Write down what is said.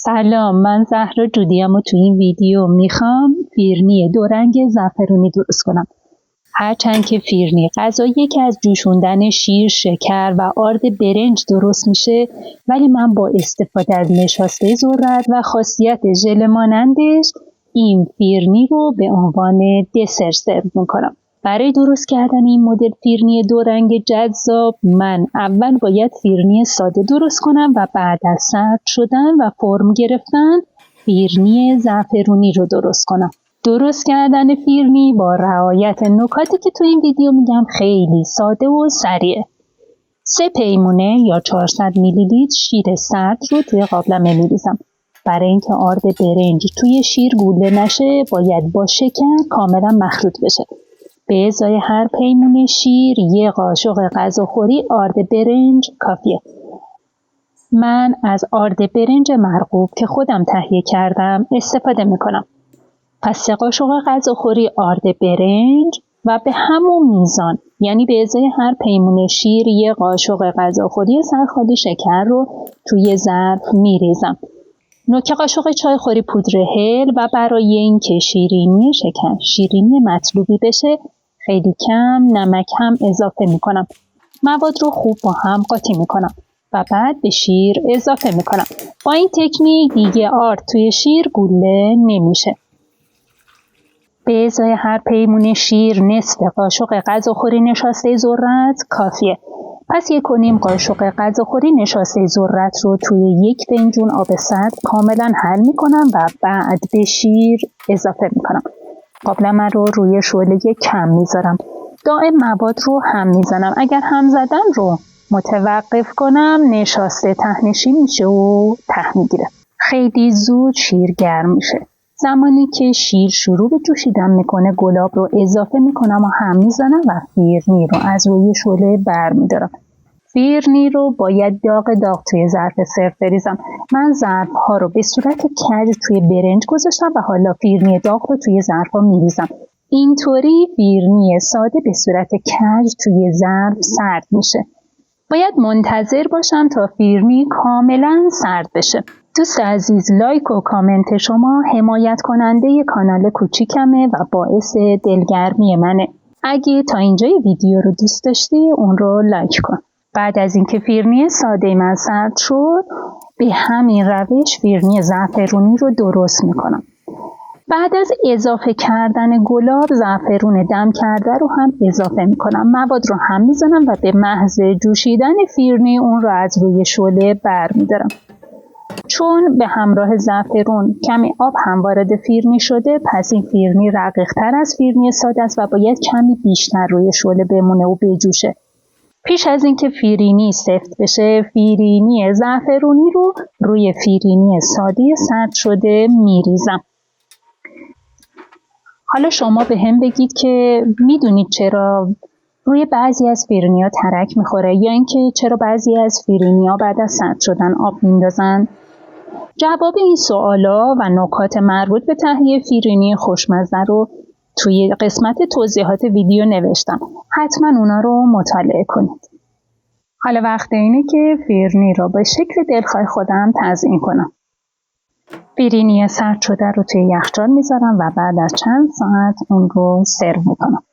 سلام، من زهرا جودیم و تو این ویدیو میخوام فیرنی دو رنگ زعفرونی درست کنم. هرچند که فیرنی غذاییه که از جوشوندن شیر، شکر و آرد برنج درست میشه، ولی من با استفاده از نشاسته ذرت و خاصیت ژل مانندش این فیرنی رو به عنوان دسر سرو میکنم. برای درست کردن این مدل فیرنی دو رنگ جذاب من اول باید فیرنی ساده درست کنم و بعد از سرد شدن و فرم گرفتن فیرنی زعفرونی رو درست کنم. درست کردن فیرنی با رعایت نکاتی که تو این ویدیو میگم خیلی ساده و سریعه. 3 پیمونه یا 400 میلی لیتر شیر سرد رو توی قابلمه میریزم. برای اینکه آرد برنج توی شیر گوله نشه باید با شکر کاملا مخلوط بشه. به ازای هر پیمونه شیر 1 قاشق غذاخوری آرد برنج کافیه. من از آرد برنج مرغوب که خودم تهیه کردم استفاده میکنم. پس 3 قاشق غذاخوری آرد برنج و به همون میزان، یعنی به ازای هر پیمونه شیر 1 قاشق غذاخوری سرخالی شکر رو توی ظرف میریزم. نوک قاشق چایخوری پودر هل و برای اینکه شیرینی مطلوبی بشه خیلی کم نمک هم اضافه میکنم. مواد رو خوب با هم قاطی میکنم و بعد به شیر اضافه میکنم. با این تکنیک دیگه آرد توی شیر گوله نمیشه. به ازای هر پیمونه شیر نصف قاشق غذاخوری نشاسته ذرت کافیه. پس 1.5 قاشق غذاخوری نشاسته ذرت رو توی 1 فنجون آب سرد کاملا حل میکنم و بعد به شیر اضافه میکنم. قابلمه رو روی شعله کم میذارم. دائم مواد رو هم میزنم. اگر هم زدن رو متوقف کنم نشاسته ته‌نشین میشه و ته میگیره. خیلی زود شیر گرم میشه. زمانی که شیر شروع به جوشیدن میکنه گلاب رو اضافه میکنم و هم میزنم و فیرنی رو از روی شعله برمیدارم. فیرنی رو باید داغ توی ظرف سرو بریزم. من ظرف ها رو به صورت کج توی برنج گذاشتم و حالا فیرنی داغ رو توی ظرف ها میریزم. اینطوری فیرنی ساده به صورت کج توی ظرف سرد میشه. باید منتظر باشم تا فیرنی کاملا سرد بشه. دوست عزیز، لایک و کامنت شما حمایت کننده کانال کوچیکمه و باعث دلگرمی منه. اگه تا اینجای ویدیو رو دوست داشتی اون رو لایک کن. بعد از اینکه فیرنی ساده من سرد شد به همین روش فیرنی زعفرونی رو درست میکنم. بعد از اضافه کردن گلاب زعفرون دم کرده رو هم اضافه میکنم. مواد رو هم میزنم و به محض جوشیدن فیرنی اون رو از روی شعله برمیدارم. چون به همراه زعفرون کمی آب هم وارد فیرنی شده، پس این فیرنی رقیق‌تر از فیرنی ساده است و باید کمی بیشتر روی شعله بمونه و بجوشه. پیش از اینکه فیرینی سفت بشه، فیرینی زعفرونی رو روی فیرینی ساده سرد شده میریزم. حالا شما به هم بگید که میدونید چرا روی بعضی از فیرینی‌ها ترک میخوره یا اینکه چرا بعضی از فیرینی‌ها بعد از سرد شدن آب میندازن؟ جواب این سوالا و نکات مربوط به تهیه فیرینی خوشمزه رو توی قسمت توضیحات ویدیو نوشتم. حتما اونا رو مطالعه کنید. حالا وقت اینه که فیرنی رو به شکل دلخواه خودم تزیین کنم. فیرینی سرد شده رو توی یخچال میذارم و بعد از چند ساعت اون رو سرو میکنم.